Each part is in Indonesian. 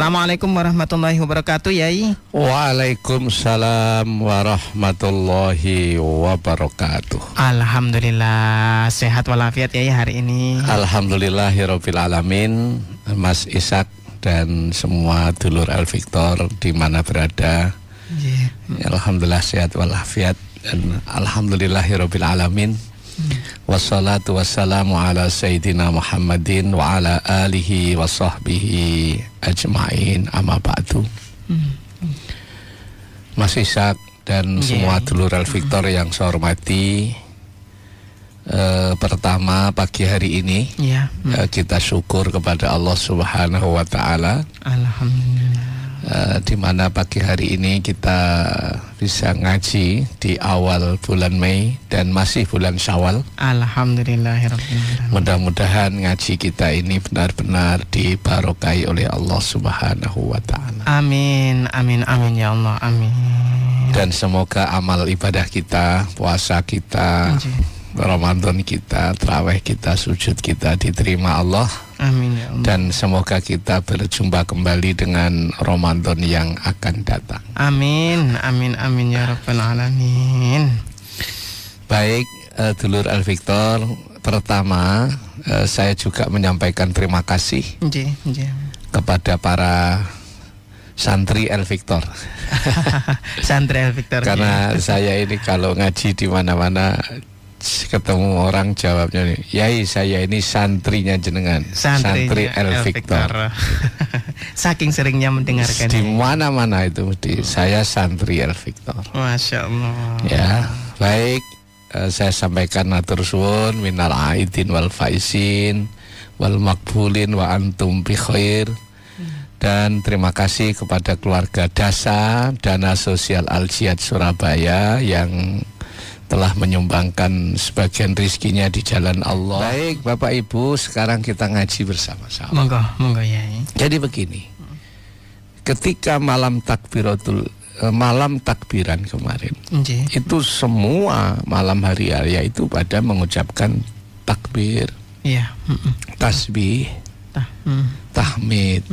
Assalamualaikum warahmatullahi wabarakatuh, Yai. Waalaikumsalam warahmatullahi wabarakatuh. Alhamdulillah sehat walafiat, Yai, hari ini. Alhamdulillahirabbil alamin. Mas Ishak dan semua dulur Al-Victor di mana berada. Alhamdulillah sehat walafiat dan alhamdulillahirabbil alamin. Wassalatu wassalamu ala sayyidina Muhammadin wa ala alihi wa sahbihi ajma'in, amma ba'du. Mas Ishak dan semua dulur Al-Victor yang saya hormati, pertama pagi hari ini kita syukur kepada Allah Subhanahu wa ta'ala. Alhamdulillah. Di mana pagi hari ini kita bisa ngaji di awal bulan Mei dan masih bulan Syawal. Alhamdulillahirrahmanirrahim. Mudah-mudahan ngaji kita ini benar-benar dibarokai oleh Allah Subhanahu wa ta'ala. Amin, amin, amin ya Allah, amin. Dan semoga amal ibadah kita, puasa kita, Ramadan kita, tarawih kita, sujud kita diterima Allah. Amin ya Allah. Dan semoga kita berjumpa kembali dengan Ramadan yang akan datang. Amin, amin, amin ya rabbal alamin. Baik, dulur Al-Victor, pertama saya juga menyampaikan terima kasih kepada para santri Al-Victor. Santri Al-Victor. Karena saya ini kalau ngaji di mana-mana ketemu orang jawabnya nih, Yai saya ini santrinya jenengan, santri Al-Victor. Saking seringnya mendengarkan di mana-mana itu mesti saya santri Al-Victor. Masya Allah. Ya, baik, saya sampaikan matur suwun minal aidin wal faizin wal makbulin wa antum bi khair. Dan terima kasih kepada keluarga Dana Sosial Al-Jihad Surabaya yang telah menyumbangkan sebagian rizkinya di jalan Allah. Baik Bapak Ibu, sekarang kita ngaji bersama-sama. Monggo ya. Jadi begini, ketika malam takbiran kemarin, itu semua malam hari raya itu pada mengucapkan takbir, tasbih, tahmid.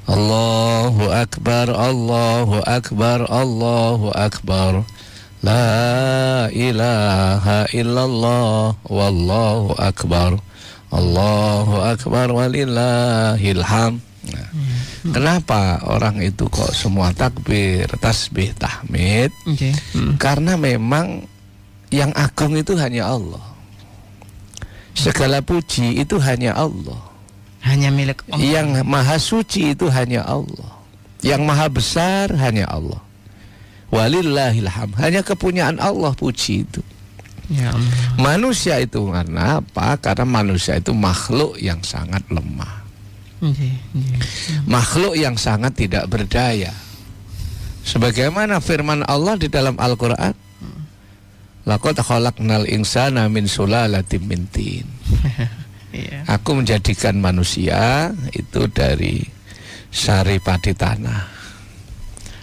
Allahu Akbar, Allahu Akbar, Allahu Akbar. La ilaha illallah wallahu akbar, Allahu akbar walillahil hamd. Kenapa orang itu kok semua takbir, tasbih, tahmid? Karena memang yang agung itu hanya Allah. Segala puji itu hanya Allah. Hanya milik Allah. Yang maha suci itu hanya Allah. Yang maha besar hanya Allah. Walillahil hamd, hanya kepunyaan Allah puji itu. Ya Allah. Manusia itu karena apa? Karena manusia itu makhluk yang sangat lemah. Makhluk yang sangat tidak berdaya. Sebagaimana firman Allah di dalam Al-Qur'an, laqad khalaqnal insana min sulalatin min tin. Aku menjadikan manusia itu dari saripati tanah,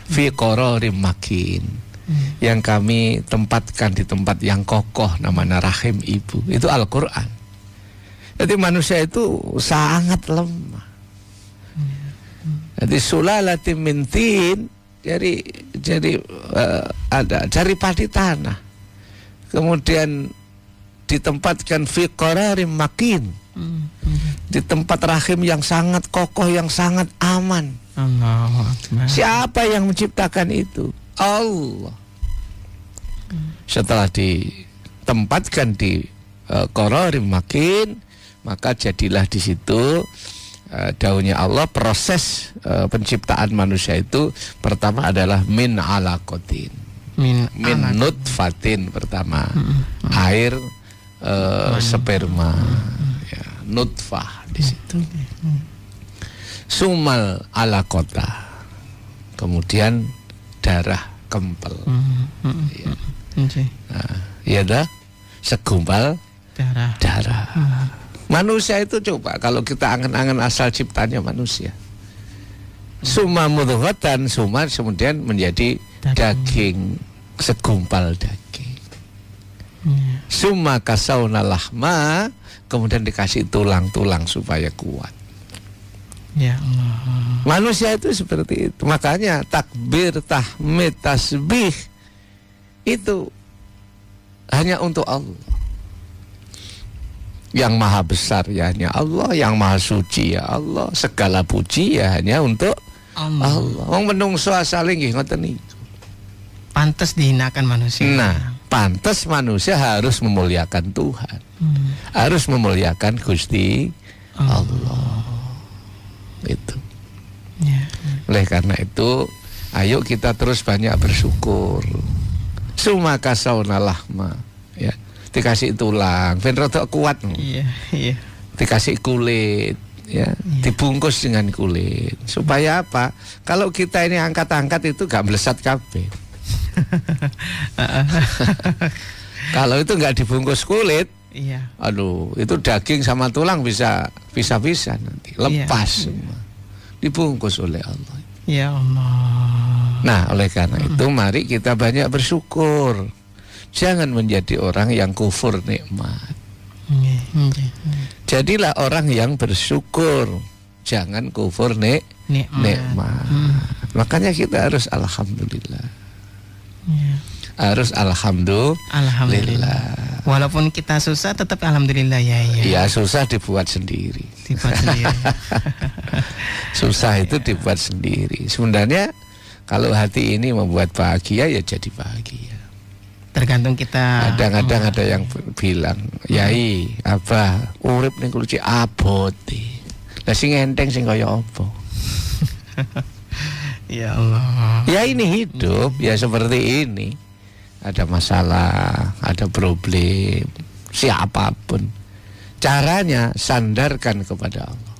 fi qararim makin, yang kami tempatkan di tempat yang kokoh, namanya rahim ibu. Itu Al-Quran. Jadi manusia itu sangat lemah. Jadi sulalatin min tin, jadi ada saripati tanah, kemudian ditempatkan fi qararim makin, di tempat rahim yang sangat kokoh, yang sangat aman. Siapa yang menciptakan itu? Allah. Setelah ditempatkan di qararim makin, maka jadilah di situ daunnya Allah. Proses penciptaan manusia itu pertama adalah min alaqatin, min nutfatin pertama, air sperma, ya, nutfah di situ. Sumal alaqota, kemudian darah kempel. Ya dah, segumpal darah. Manusia itu coba kalau kita angan-angan asal ciptanya manusia. Summa mudghatan, summa kemudian menjadi daging, segumpal daging. Summa kasauna lahma, kemudian dikasih tulang-tulang supaya kuat. Ya Allah. Manusia itu seperti itu. Makanya takbir, tahmid, tasbih itu hanya untuk Allah. Yang maha besar ya hanya Allah, yang maha suci ya Allah, segala puji ya hanya untuk Allah. Wong menungso asale nggih ngoten niku. Pantes dihinakan manusia. Nah, pantes manusia harus memuliakan Tuhan. Harus memuliakan Gusti Allah. Itu. Ya. Oleh karena itu, ayo kita terus banyak bersyukur. Sumaka saunalahma, ya. Dikasih tulang, ben rada kuat. Iya, iya. Dikasih kulit, ya. Dibungkus dengan kulit. Supaya apa? Kalau kita ini angkat-angkat itu gak melesat kabeh. Kalau itu nggak dibungkus kulit, iya. Aduh, itu daging sama tulang bisa nanti lepas semua. Dibungkus oleh Allah. Ya Allah. Nah, oleh karena itu mari kita banyak bersyukur. Jangan menjadi orang yang kufur nikmat. Jadilah orang yang bersyukur. Jangan kufur nikmat. Makanya kita harus alhamdulillah. Ya. Harus alhamdulillah. Walaupun kita susah tetap alhamdulillah ya. Iya, susah dibuat sendiri. Susah itu dibuat sendiri. Sebenarnya kalau hati ini membuat bahagia ya jadi bahagia. Tergantung kita. Kadang-kadang ada yang bilang, "Yai, apa urip ning kulo cek abot." Lah sing enteng sing kaya apa? Ya Allah. Ya ini hidup ya seperti ini. Ada masalah, ada problem, siapapun. Caranya sandarkan kepada Allah.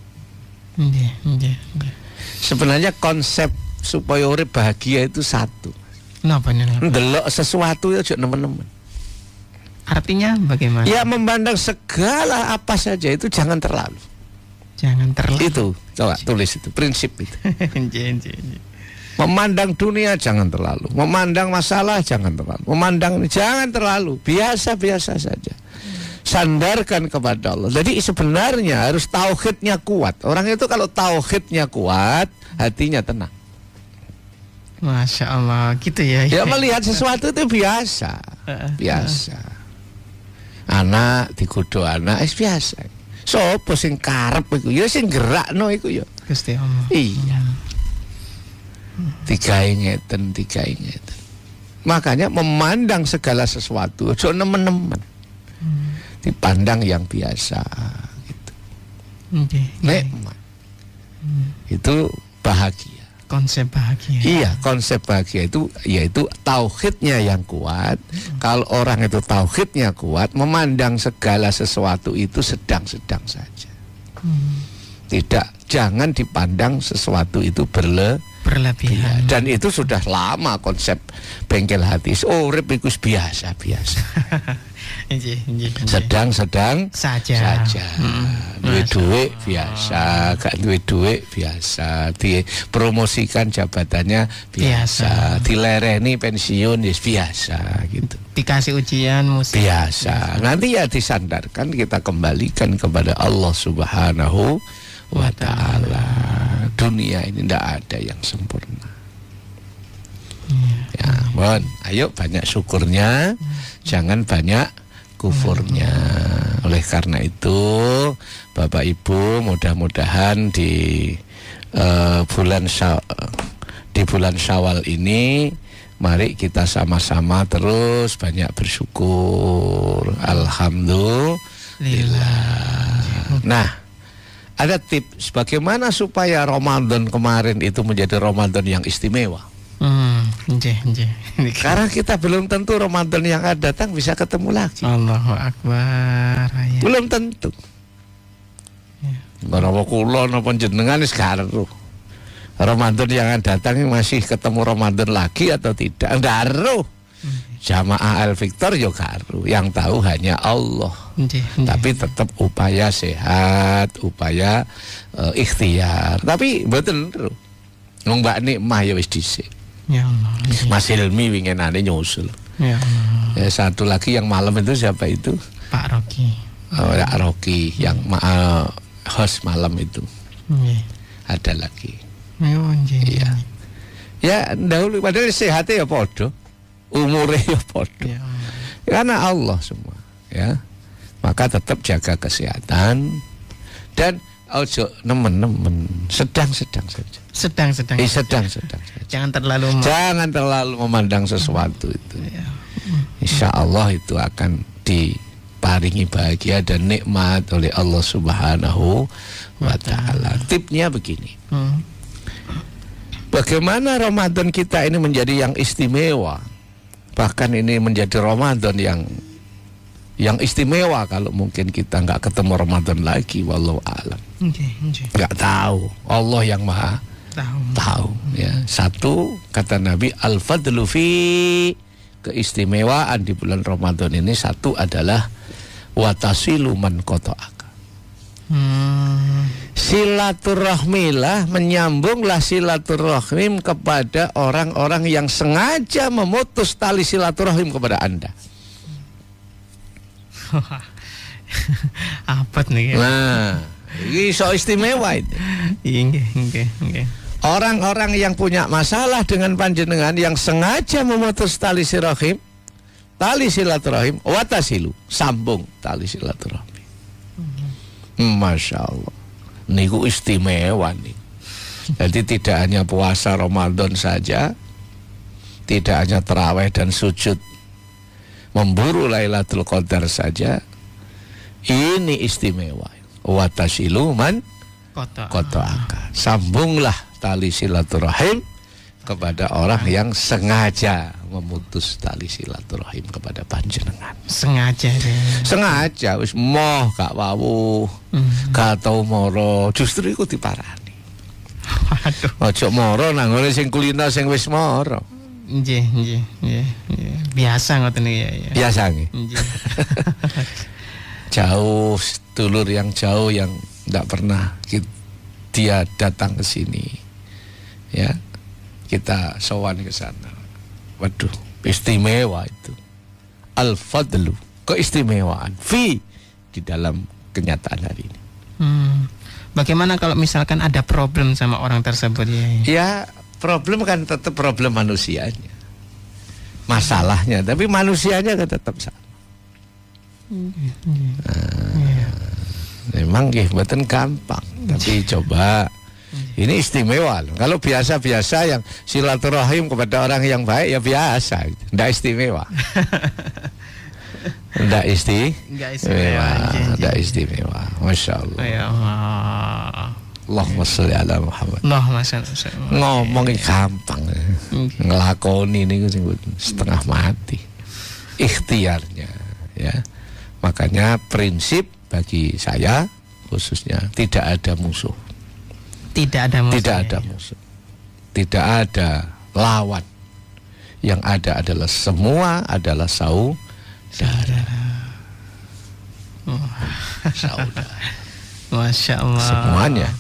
Sebenarnya konsep supaya urip bahagia itu satu. Kenapa nih? Ndelok sesuatu ya ojo nemen-nemen. Artinya bagaimana? Ya memandang segala apa saja itu jangan terlalu. Jangan terlalu. Itu coba tulis itu prinsip itu. Memandang dunia jangan terlalu, memandang masalah jangan terlalu, memandang jangan terlalu, biasa-biasa saja. Sandarkan kepada Allah. Jadi sebenarnya harus tauhidnya kuat. Orang itu kalau tauhidnya kuat, hatinya tenang. Masya Allah, gitu ya. Ya melihat sesuatu itu biasa, biasa. Anak digodho anak, biasa. Sopo sing karep iku? Ya sing gerakno iku ya. Gusti Allah. Iya. Tiga ingeten. Makanya memandang segala sesuatu ojo nemen-nemen. Dipandang yang biasa gitu. Nikmat. Itu bahagia. Konsep bahagia. Iya, konsep bahagia itu yaitu tauhidnya yang kuat. Kalau orang itu tauhidnya kuat, memandang segala sesuatu itu sedang-sedang saja. Tidak, jangan dipandang sesuatu itu berlebihan. Dan itu sudah lama konsep bengkel hati. Urip iku biasa-biasa. Sedang-sedang saja. Duit biasa, gak duit biasa. Dipromosikan jabatannya biasa. Dilereni pensiun biasa gitu. Dikasih ujian musik biasa. Nanti ya disandarkan, kita kembalikan kepada Allah Subhanahu wa ta'ala. Dunia ini tidak ada yang sempurna. Ya, mohon, ayo banyak syukurnya, jangan banyak kufurnya. Oleh karena itu, Bapak Ibu, mudah-mudahan di bulan Syawal ini, mari kita sama-sama terus banyak bersyukur. Alhamdulillah. Nah, ada tips bagaimana supaya Ramadan kemarin itu menjadi Ramadan yang istimewa. Karena kita belum tentu Ramadan yang akan datang bisa ketemu lagi. Allahu Akbar. Ya. Belum tentu. Napa kula napa jenengan wis karo. Ramadan yang akan datang masih ketemu Ramadan lagi atau tidak? Karo. Jamaah Al-Victor yo karo. Yang tahu hanya Allah. Tapi tetap upaya sehat, upaya ikhtiar. Tapi mboten lho. Wong Mbak Nikmah ya wis dhisik. Ya Allah. Mas Hilmi winginane nyusul. Ya Allah. Ya, satu lagi yang malam itu siapa itu? Pak Rocky. Pak Rocky yang host malam itu. ada lagi. Oh, nggih. Iya. Ya dahulu padahal sehatnya ya podo, umurnya ya podo. Ya. Karena Allah semua, ya. Maka tetap jaga kesehatan dan ojo nemen-nemen, sedang-sedang saja. Sedang-sedang. Sedang-sedang saja. Jangan terlalu memandang sesuatu itu. Ya. Insya Allah itu akan diparingi bahagia dan nikmat oleh Allah Subhanahu wa Ta'ala. Tipnya begini. Bagaimana Ramadan kita ini menjadi yang istimewa? Bahkan ini menjadi Ramadan yang istimewa kalau mungkin kita nggak ketemu Ramadan lagi, wallahu a'lam. Nggak tahu, Allah yang maha tahu. Ya. Satu, kata Nabi, al-fadlu fi, keistimewaan di bulan Ramadan ini satu adalah watasilu man qata'aka. Silaturahmilah, menyambunglah silaturahim kepada orang-orang yang sengaja memutus tali silaturahim kepada Anda. Apa nih? Nah, ini so istimewa itu. Nggih. Orang-orang yang punya masalah dengan panjenengan yang sengaja memutus tali silaturahim, watasilu, sambung tali silaturahim. Masya Allah, niku istimewa nih. Jadi tidak hanya puasa Ramadan saja, tidak hanya tarawih dan sujud memburu Lailatul Qadar saja, ini istimewa. Watasilu man qata'aka, sambunglah tali silaturahim kepada orang yang sengaja memutus tali silaturahim kepada panjenengan. Sengaja wis moh gak wau, gak tau moro, justru iku diparani. Waduh. Ojo moro nang ngene sing kulino sing wis moro. Nggih. Biasa ngoten ya. Biasa nggih. Jauh, dulur yang jauh yang tidak pernah dia datang ke sini, ya, kita sowan ke sana. Waduh, istimewa itu. Al-fadlu, keistimewaan fi di dalam kenyataan hari ini. Bagaimana kalau misalkan ada problem sama orang tersebut ya? Ya, problem kan tetap problem manusianya, masalahnya, tapi manusianya kan tetap sama. Memang mboten gampang, tapi coba ini istimewa loh. Kalau biasa-biasa yang silaturahim kepada orang yang baik ya biasa, ndak istimewa. Ndak istimewa. Masya Allah. Ya Allah. Allahumma sholli ala Muhammad. Allahumma sholli. Ngomongin gampang, ngelakoni ini setengah mati. Ikhtiarnya, ya. Makanya prinsip bagi saya khususnya tidak ada musuh. Tidak ada musuh. Tidak ada lawan. Yang ada adalah semua adalah saudara. Saudara. Masya Allah. Semuanya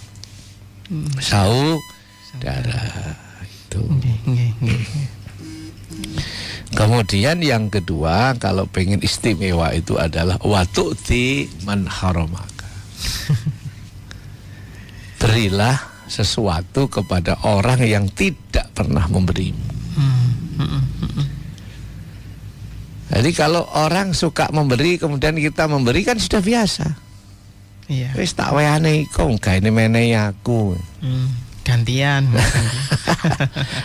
saudara itu. Kemudian yang kedua, kalau pengen istimewa itu adalah watu'ti man haramaka. Berilah sesuatu kepada orang yang tidak pernah memberimu. Jadi kalau orang suka memberi kemudian kita memberi kan sudah biasa. Iya. Wis tak wehane iku gaene menehi aku. Gantian.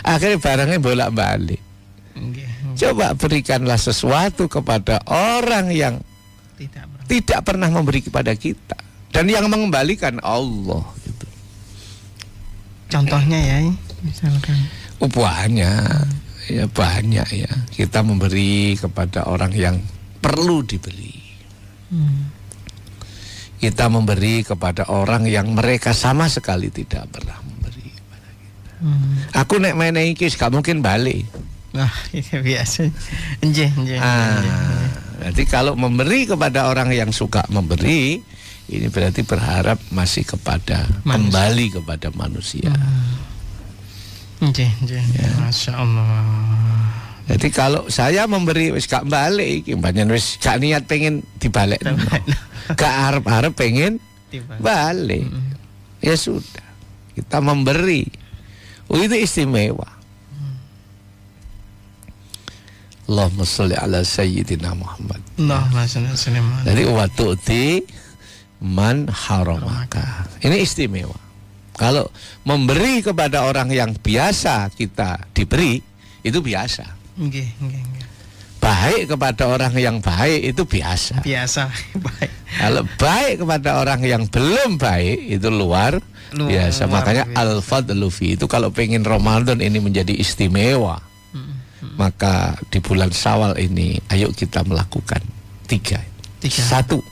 Akhirnya barangnya bolak-balik. Coba berikanlah sesuatu kepada orang yang tidak pernah memberi kepada kita, dan yang mengembalikan Allah gitu. Contohnya ya, misalkan banyak ya. Kita memberi kepada orang yang perlu diberi. Kita memberi kepada orang yang mereka sama sekali tidak pernah memberi kepada kita. Aku nek menehi iki gak mungkin balik. Nah, itu biasa. Jadi kalau memberi kepada orang yang suka memberi, ini berarti berharap masih kepada kembali kepada manusia. Ya. Masya Allah. Jadi kalau saya memberi wis gak balik, banyak wis gak niat pengen dibalik, gak harap pengen balik, ya sudah. kita memberi. Oh, itu istimewa. Allahumma sholli ala sayyidina Muhammad. Allahumma sholli ala sayyidina Muhammad. Jadi wa tu'ti man haramaka. Ini istimewa. Kalau memberi kepada orang yang biasa kita diberi, itu biasa. Nggih. Baik kepada orang yang baik itu biasa. Biasa, baik. Kalau baik kepada orang yang belum baik itu luar biasa. Makanya al-fadlu fi itu kalau pengen Ramadan ini menjadi istimewa, maka di bulan Syawal ini ayo kita melakukan tiga. Satu,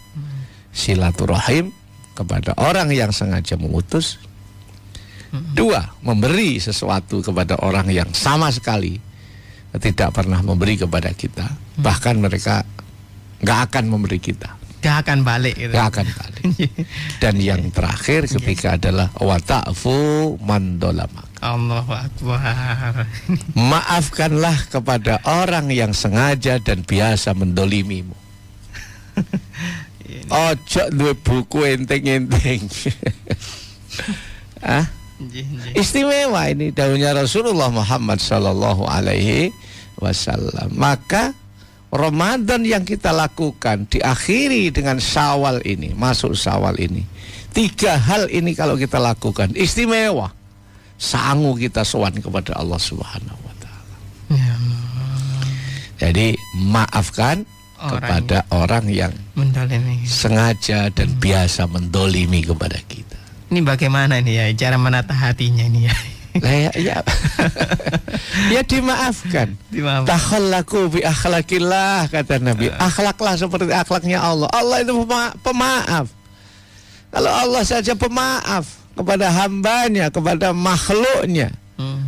silaturahim kepada orang yang sengaja memutus. Dua, memberi sesuatu kepada orang yang sama sekali tidak pernah memberi kepada kita. Bahkan mereka nggak akan memberi kita. Nggak akan balik gitu. Nggak akan balik. Dan yang terakhir ketiga adalah wa ta'fu man dolamak. Allahu Akbar. Maafkanlah kepada orang yang sengaja dan biasa mendolimimu. Ojo duwe buku enteng-enteng. Istimewa ini daunnya Rasulullah Muhammad sallallahu alaihi wasallam. Maka Ramadan yang kita lakukan diakhiri dengan Syawal ini, masuk Syawal ini. Tiga hal ini kalau kita lakukan istimewa. Sangu kita sowan kepada Allah Subhanahu wa taala. Ya. Jadi maafkan kepada orang yang mendolimi, sengaja dan biasa mendolimi kepada kita. Ini bagaimana nih ya cara menata hatinya nih ya? Lah ya. Ya dimaafkan. Takhallaku bi akhlaqillah kata Nabi. Akhlaklah seperti akhlaknya Allah. Allah itu pemaaf. Kalau Allah saja pemaaf kepada hambanya, kepada makhluknya.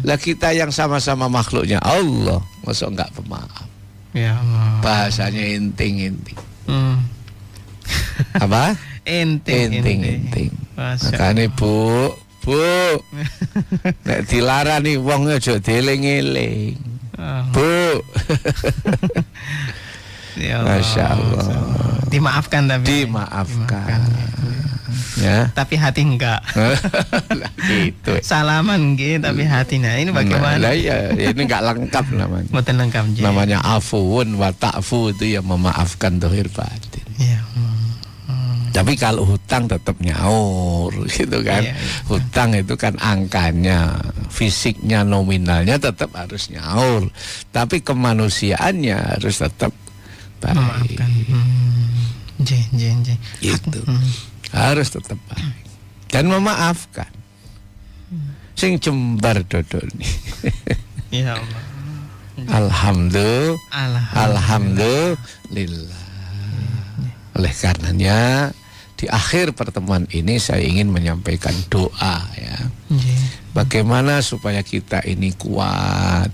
Lah kita yang sama-sama makhluknya Allah, masa enggak pemaaf? Ya Allah. Bahasanya inting-inting. Apa? Inting. Makanya Bu, nek dilarani wong aja dieling-eling. Bu. Ya Masya Allah. Dimaafkan tapi. Dimaafkan. Ya. Tapi hati enggak. Gitu. Salaman gitu tapi hatinya. Ini bagaimana? Nah, ya, ini enggak lengkap namanya. Betul lengkap. Namanya afuun wa ta'fu itu yang memaafkan zahir batin. Ya. Tapi kalau hutang tetap nyaur gitu kan. Iya. Hutang itu kan angkanya, fisiknya, nominalnya tetap harus nyaur. Tapi kemanusiaannya harus tetap baik. Memaafkan. Itu. Harus tetap baik. Dan memaafkan. Sing jembar dodoni. Ya Allah. Alhamdulillah. Oleh karenanya di akhir pertemuan ini saya ingin menyampaikan doa ya. Bagaimana supaya kita ini kuat,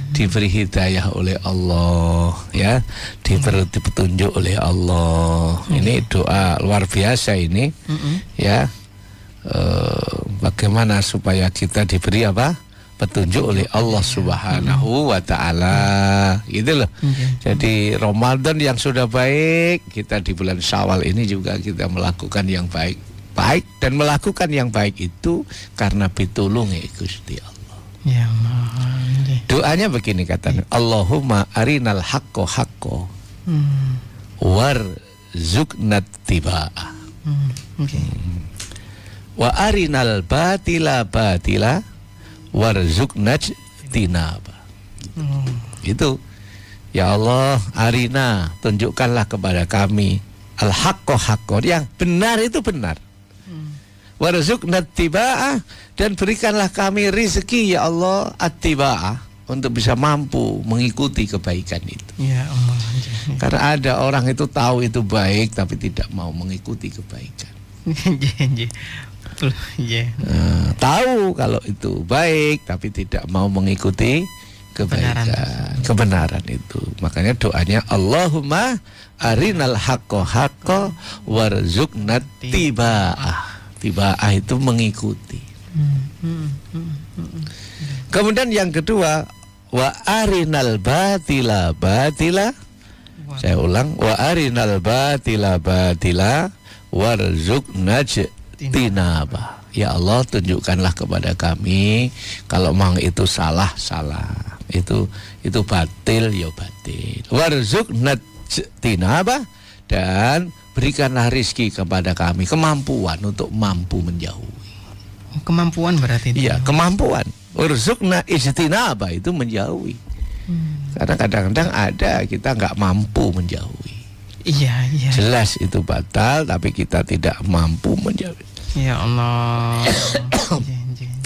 diberi hidayah oleh Allah ya, diberi petunjuk oleh Allah. Ini doa luar biasa ini ya. Bagaimana supaya kita diberi apa? Petunjuk oleh Allah Subhanahu wa taala. Gitu loh. Jadi Ramadan yang sudah baik, kita di bulan Syawal ini juga kita melakukan yang baik dan melakukan yang baik itu karena pitulunge Gusti Allah. Ya Allah. Doanya begini katanya, Allahumma arinal haqqo haqqo warzuqnat tiba'ah. Wa arinal batila batila warzuqnaj tinaba. Itu ya Allah, arina, tunjukkanlah kepada kami al-haqqo haqqo, yang benar itu benar. Warzuqnat tiba'ah, dan berikanlah kami rezeki ya Allah at-tiba'ah, untuk bisa mampu mengikuti kebaikan itu. Ya Allah. Karena ada orang itu tahu itu baik tapi tidak mau mengikuti kebaikan. Tahu kalau itu baik tapi tidak mau mengikuti kebenaran itu. Makanya doanya Allahumma arinal haqqo haqqo warzuqnat tiba'ah. Tiba'ah itu mengikuti. Kemudian yang kedua, wa arinal batila batila. Saya ulang, wa arinal batila batila warzuqnaj tinaba. Ya Allah, tunjukkanlah kepada kami kalau memang itu salah. Itu batil, ya batil. Warzuqna tinaba, dan berikanlah rizki kepada kami kemampuan untuk mampu menjauhi. Kemampuan berarti itu. Iya, kemampuan. Warzuqna ijtinaba itu menjauhi. Karena kadang-kadang ada kita nggak mampu menjauhi. Iya. Jelas itu batal, tapi kita tidak mampu menjauhi. Ya Allah.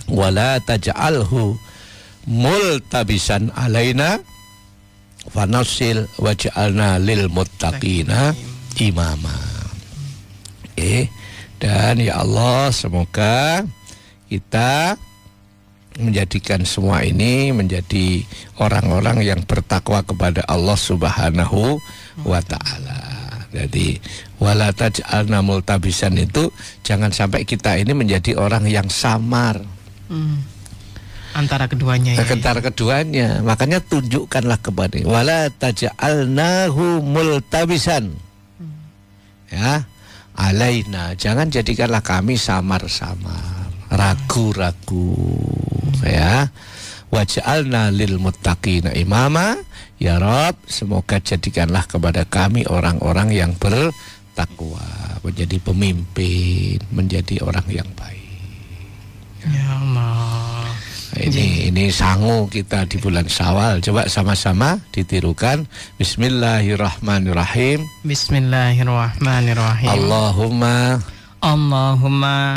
Wala taj'alhu multabisan alaina fanasil waj'alna lil muttaqina imama. Dan ya Allah, semoga kita menjadikan semua ini menjadi orang-orang yang bertakwa kepada Allah Subhanahu wa ta'ala. Jadi wala taj'alna multabisan itu jangan sampai kita ini menjadi orang yang samar antara keduanya ya. Antara keduanya. Makanya tunjukkanlah kepada wala taj'alnahu multabisan. Ya, alaina, jangan jadikanlah kami samar-samar, ragu-ragu. Ya, waj'alna lil muttaqina imama. Ya Rabb, semoga jadikanlah kepada kami orang-orang yang bertakwa, menjadi pemimpin, menjadi orang yang baik. Ya Allah. Ini sangu kita di bulan Syawal. Coba sama-sama ditirukan. Bismillahirrahmanirrahim. Bismillahirrahmanirrahim. Allahumma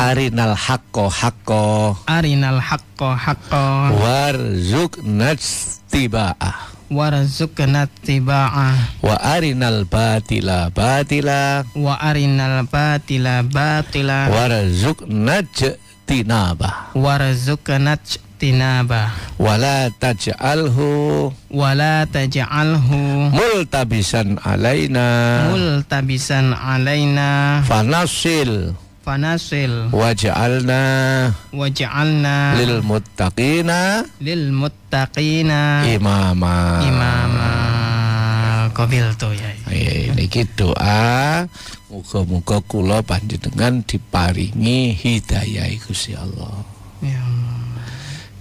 arinal haqqo haqqo warzuqna tiba'ah wa arinal batila batila warzuqna tinabah wala taj'alhu multabisan alaina fanasil waj'alna lil muttaqina imama. Qabiltu ya. Niki doa muga-muga kula panjenengan diparingi hidayah Gusti Allah. Ya Allah.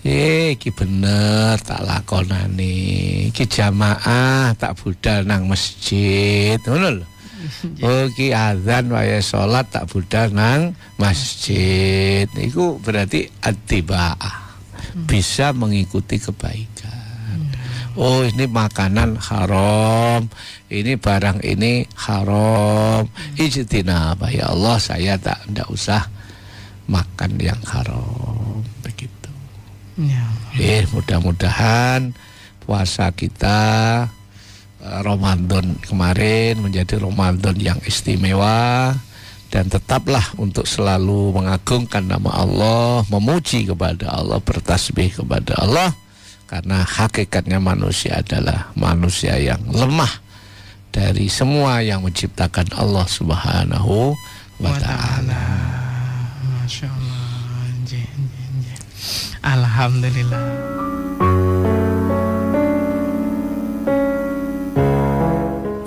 Iki bener tak lakonane. Iki jamaah tak budal nang masjid. Ngono lho. Oh, ki azan wae salat tak budal nang masjid. Iku berarti attiba'ah. Bisa mengikuti kebaikan. Oh, ini makanan haram. Ini barang ini haram. Ijtinab, ya Allah, saya ndak usah makan yang haram. Begitu. Ya. Mudah-mudahan puasa kita Ramadan kemarin menjadi Ramadan yang istimewa, dan tetaplah untuk selalu mengagungkan nama Allah, memuji kepada Allah, bertasbih kepada Allah, karena hakikatnya manusia adalah manusia yang lemah dari semua yang menciptakan Allah Subhanahu wa ta'ala. Masya Allah. Alhamdulillah.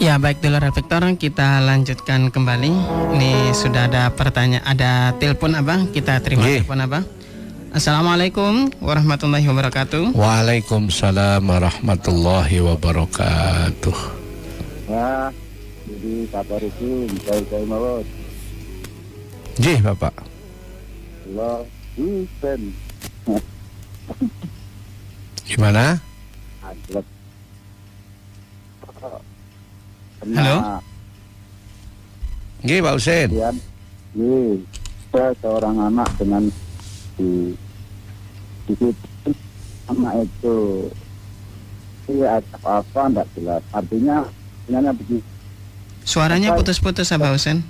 Ya, baik dulur Vektor, kita lanjutkan kembali. Ini sudah ada pertanyaan, ada telepon Abang. Kita terima telepon Abang. Assalamualaikum warahmatullahi wabarakatuh. Waalaikumsalam warahmatullahi wabarakatuh. Ya, jadi kabar itu bisa mawon. Nggih, Bapak. Allah, Husen. Gimana? Atlet. Halo. Nggih, Pak Husein. Saya seorang anak dengan di anak itu apa enggak jelas. Artinya begini. Suaranya putus-putus Abah Husein.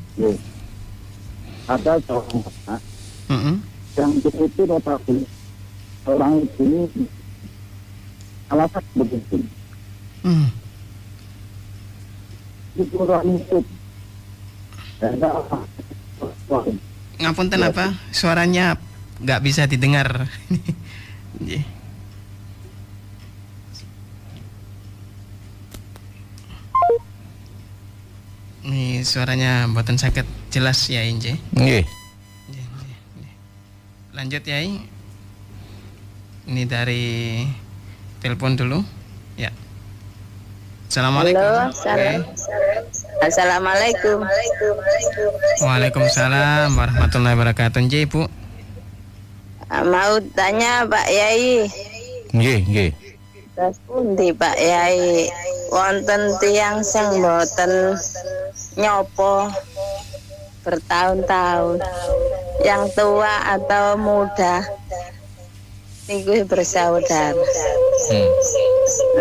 Ada seorang yang itu notabene orang ini alasan begitu. Itu orang itu. Ngapunten apa? Suaranya nggak bisa didengar. Ini suaranya mboten saged jelas ya Inje. Nggih. lanjut Yai. Ini dari telepon dulu. Ya. Assalamualaikum. Halo, Assalamualaikum. Waalaikumsalam warahmatullahi wabarakatuh. Nggih, Bu. Mau tanya Pak Yai. Nggih. Terus pundi Pak Yai? Wonten tiyang sing mboten nyopo bertahun-tahun, yang tua atau muda niku bersaudara.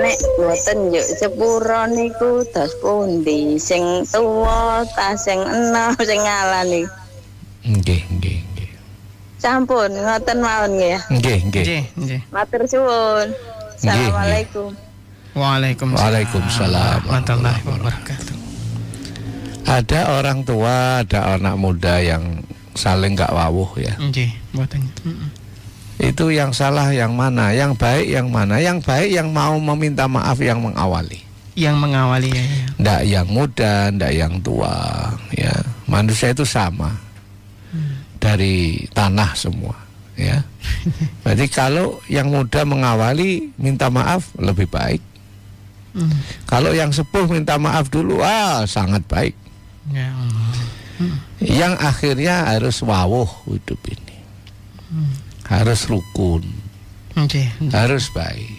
Nek mboten yuk sepuro niku dos pundi, sing tua ta sing enom sing ngalah niku. Nggih. Sampun ngoten mawon nggih ya. Nggih. Matur suwun. Assalamualaikum. Waalaikumsalam warahmatullahi wabarakatuh. Ada orang tua, ada anak muda yang saling nggak wawuh ya. Nggih, mboten. Itu yang salah yang mana? Yang baik yang mana? Yang baik yang mau meminta maaf, yang mengawali. Yang mengawali ya. Ndak yang muda, ndak yang tua ya. Manusia itu sama. Dari tanah semua ya. Berarti kalau yang muda mengawali minta maaf lebih baik. Kalau yang sepuh minta maaf dulu, sangat baik. Ya. Yang akhirnya harus wawuh hidup ini. Harus rukun. Harus baik.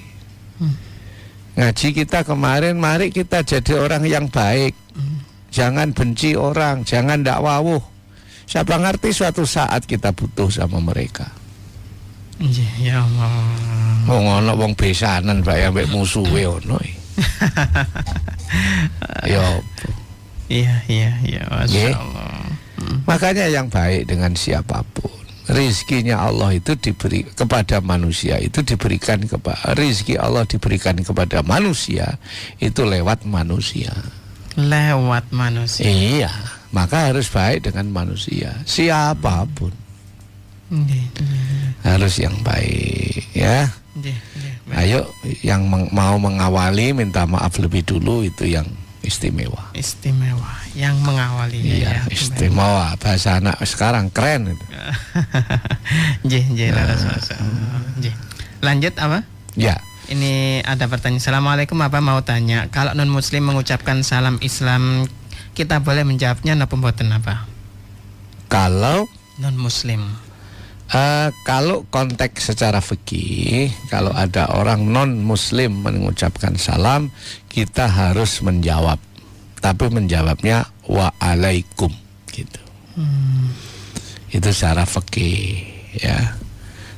Ngaji kita kemarin, mari kita jadi orang yang baik. Jangan benci orang, jangan ndak wawuh. Siapa ngerti suatu saat kita butuh sama mereka. Ya Allah. Wong ana wong besanan bae ambek musuhe ono. Yo. Iya, masyaallah. Makanya yang baik dengan siapapun. Rizkinya Allah itu diberi kepada manusia, itu diberikan kepada rizki Allah diberikan kepada manusia itu lewat manusia. Iya, maka harus baik dengan manusia siapapun. Harus yang baik ya. Ayo yang mau mengawali minta maaf lebih dulu, itu yang istimewa. Yang mengawali. Iya, istimewa. Bahasa anak sekarang keren itu. Lanjut apa? Ya. Ini ada pertanyaan. Assalamualaikum, apa mau tanya, kalau non muslim mengucapkan salam Islam, kita boleh menjawabnya napa mboten apa? Kalau non muslim. Kalau konteks secara fikih, kalau ada orang non muslim mengucapkan salam, kita harus menjawab. Tapi menjawabnya waalaikum gitu. Itu secara fikih ya.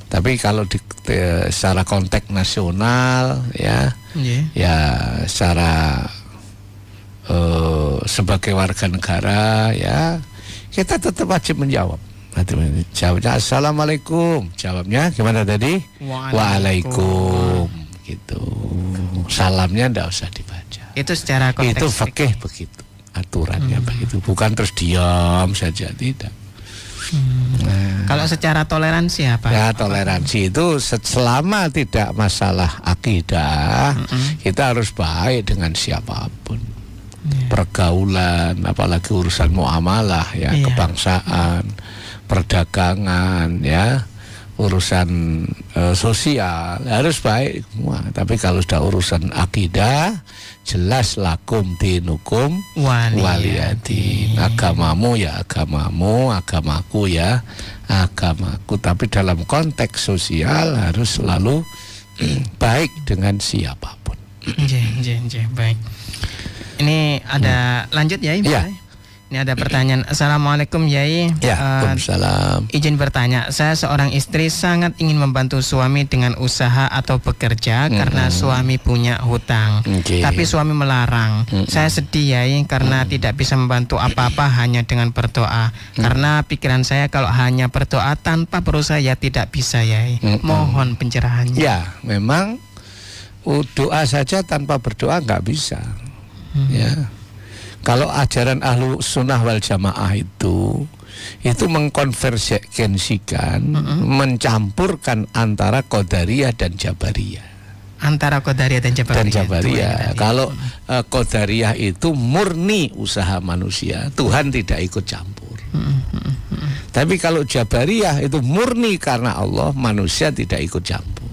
Tapi kalau secara konteks nasional ya, ya secara sebagai warga negara ya, kita tetap wajib menjawab. Jawabnya assalamualaikum, jawabnya gimana tadi? Waalaikum gitu. Salamnya ndak usah dibaca. Itu secara konteks. Itu fikih begitu, aturannya begitu. Bukan terus diam saja, tidak. Kalau secara toleransi apa? Ya, toleransi itu selama tidak masalah akidah, kita harus baik dengan siapapun. Pergaulan, apalagi urusan muamalah ya, kebangsaan, perdagangan ya, urusan sosial harus baik semua. Tapi kalau sudah urusan akidah, jelas lakum dinukum waliyadin. Agamamu ya agamamu, agamaku ya agamaku. Tapi dalam konteks sosial harus selalu baik dengan siapapun. Baik. Ini ada lanjut ya, Ibu. Ya. Ini ada pertanyaan. Assalamualaikum Yai. Ya, waalaikumsalam. Izin bertanya, saya seorang istri sangat ingin membantu suami dengan usaha atau bekerja karena suami punya hutang. Tapi suami melarang. Saya sedih Yai karena tidak bisa membantu apa-apa hanya dengan berdoa. Karena pikiran saya kalau hanya berdoa tanpa berusaha ya tidak bisa Yai. Mohon pencerahannya. Ya, memang doa saja tanpa berdoa nggak bisa. Ya. Kalau ajaran ahlu sunnah wal jamaah itu mengkonversikan, mencampurkan antara qadariyah dan jabariyah. Antara qadariyah dan jabariyah. Kalau qadariyah itu murni usaha manusia, Tuhan tidak ikut campur. Tapi kalau Jabariyah itu murni karena Allah, manusia tidak ikut campur.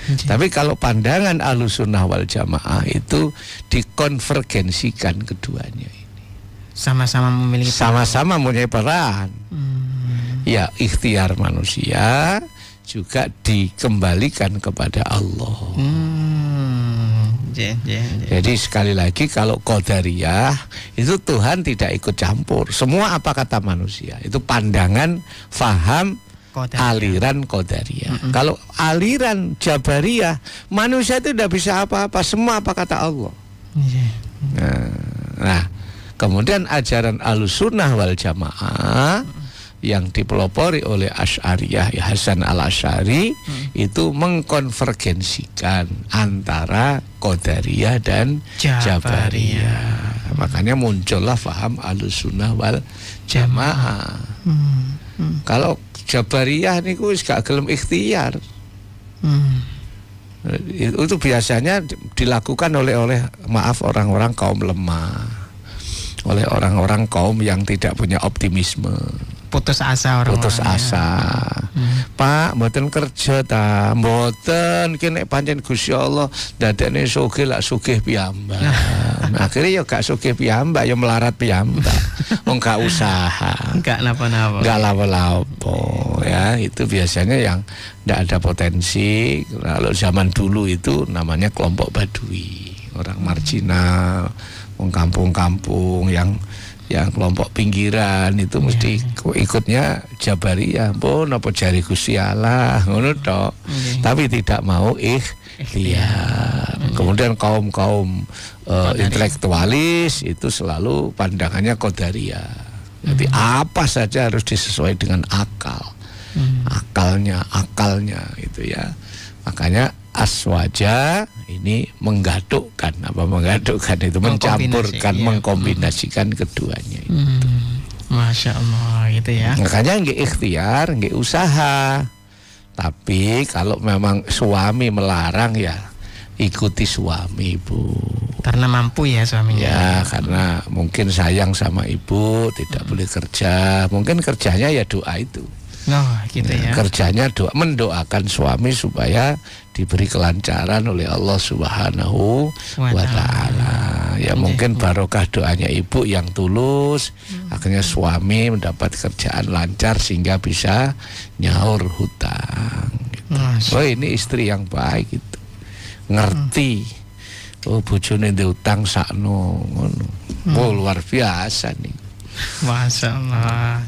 Tapi kalau pandangan Ahlussunnah wal Jamaah itu dikonvergensikan keduanya ini. Sama-sama memiliki sama-sama mempunyai peran. Ya, ikhtiar manusia juga dikembalikan kepada Allah. Jadi sekali lagi kalau Qadariyah itu Tuhan tidak ikut campur. Semua apa kata manusia itu pandangan, faham, aliran Qadariyah. Kalau aliran Jabariyah, manusia itu tidak bisa apa-apa. Semua apa kata Allah. Nah, kemudian ajaran Ahlussunnah wal Jamaah yang dipelopori oleh Asy'ariyah, Hasan al-Asy'ari, itu mengkonvergensikan antara Qadariyah dan Jabariyah. Makanya muncullah faham Ahlussunnah wal Jamaah. Kalau Jabariyah niku wis gak gelem ikhtiar. Itu biasanya dilakukan oleh orang-orang kaum lemah, oleh orang-orang kaum yang tidak punya optimisme. Putus asa orang-orang. Putus asa. Pak, mboten kerja ta, mboten ki nek pancen Gusti Allah dadekne sugih lak sugih piyambak. Akhirnya ya gak sugih piyambak, ya melarat piyambak. Wong gak usaha. Gak napa-napa. Gak lapo-lapo ya, itu biasanya yang ndak ada potensi. Kalau zaman dulu itu namanya kelompok Badui, orang marginal, wong kampung-kampung yang kelompok pinggiran itu mesti ikutnya Jabariyah. Pun apa jari Gusti Allah ngono tok. Tapi tidak mau ikhtiar. Kemudian kaum-kaum intelektualis itu selalu pandangannya Qadariyah. Jadi apa saja harus disesuaikan dengan akal. Akalnya itu ya. Makanya Aswaja ini menggadukkan itu mencampurkan, mengkombinasikan keduanya itu. Masya Allah gitu ya. Makanya nggak ikhtiar, nggak usaha. Tapi kalau memang suami melarang ya ikuti suami, Bu. Karena mampu ya suaminya. Ya, karena mungkin sayang sama ibu, tidak boleh kerja. Mungkin kerjanya ya doa itu. Gitu ya. Kerjanya mendoakan suami supaya diberi kelancaran oleh Allah Subhanahu wa Ta'ala. Ya mungkin barokah doanya ibu yang tulus, akhirnya suami mendapat kerjaan lancar sehingga bisa nyaur hutang gitu. Oh, ini istri yang baik itu. Ngerti. Oh, bojone ndek utang sakno ngono. Oh, luar biasa nih. Masya Allah.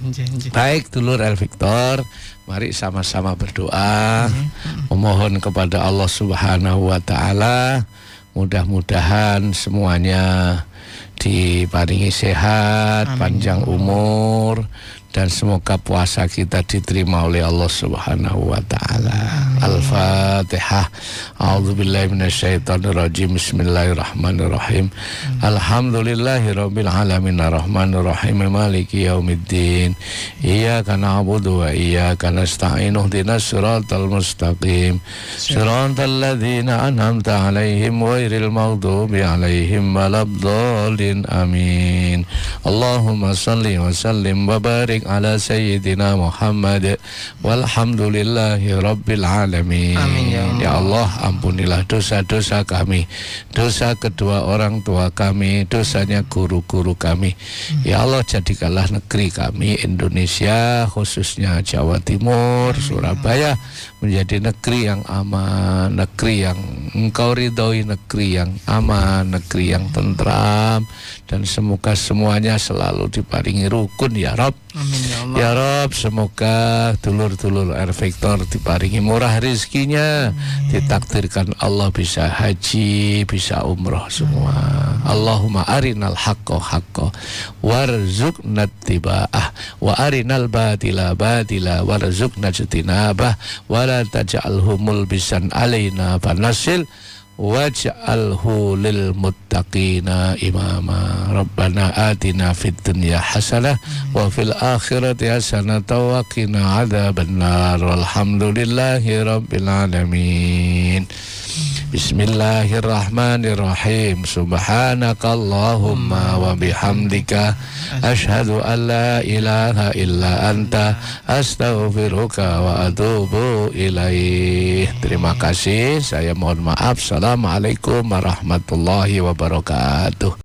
Baik dulur El Victor, mari sama-sama berdoa, memohon kepada Allah Subhanahu wa Ta'ala, mudah-mudahan semuanya diparingi sehat, panjang umur, dan semoga puasa kita diterima oleh Allah Subhanahu wa Ta'ala. Al-Fatihah. A'udzubillahi minasyaitonirrajim. Bismillahirrahmanirrahim. Alhamdulillahirabbil alamin arrahmanirrahim maliki yaumiddin. Iyyaka na'budu wa iyyaka nasta'in. Ihdinas siratal mustaqim. Siratal ladzina an'amta 'alaihim ghairil maghdubi 'alaihim waladdallin. Amin. Allahumma shalli wa sallim wa barik ala sayyidina Muhammad walhamdulillahi rabbil alamin. Amin ya Allah, ampunilah dosa-dosa kami, dosa kedua orang tua kami, dosanya guru-guru kami. Ya Allah, jadikanlah negeri kami Indonesia, khususnya Jawa Timur, Surabaya, menjadi negeri yang aman, negeri yang Engkau ridhoi, negeri yang aman, negeri yang tentram, dan semoga semuanya selalu diparingi rukun ya Rabb. Amin ya Allah. Ya Rabb, semoga dulur-dulur El Victor diparingi murah rezekinya, ditakdirkan Allah bisa haji, bisa umroh semua. Allahumma arinal haqqo haqqo warzuqna ittiba'ah wa arinal batila batila warzuqna ijtinabah wa la taj'alhu mulbisan alaina fanasil waj'alhu lil muttaqina imama. Rabbana atina fid dunya hasanah wa fil akhirati hasanah wa qina adzabannar. Walhamdulillahi rabbil alamin. Bismillahirrahmanirrahim. Subhanakallahumma wa bihamdika asyhadu an la ilaha illa anta astaghfiruka wa atubu ilaih. Terima kasih. Saya mohon maaf. Assalamualaikum warahmatullahi wabarakatuh.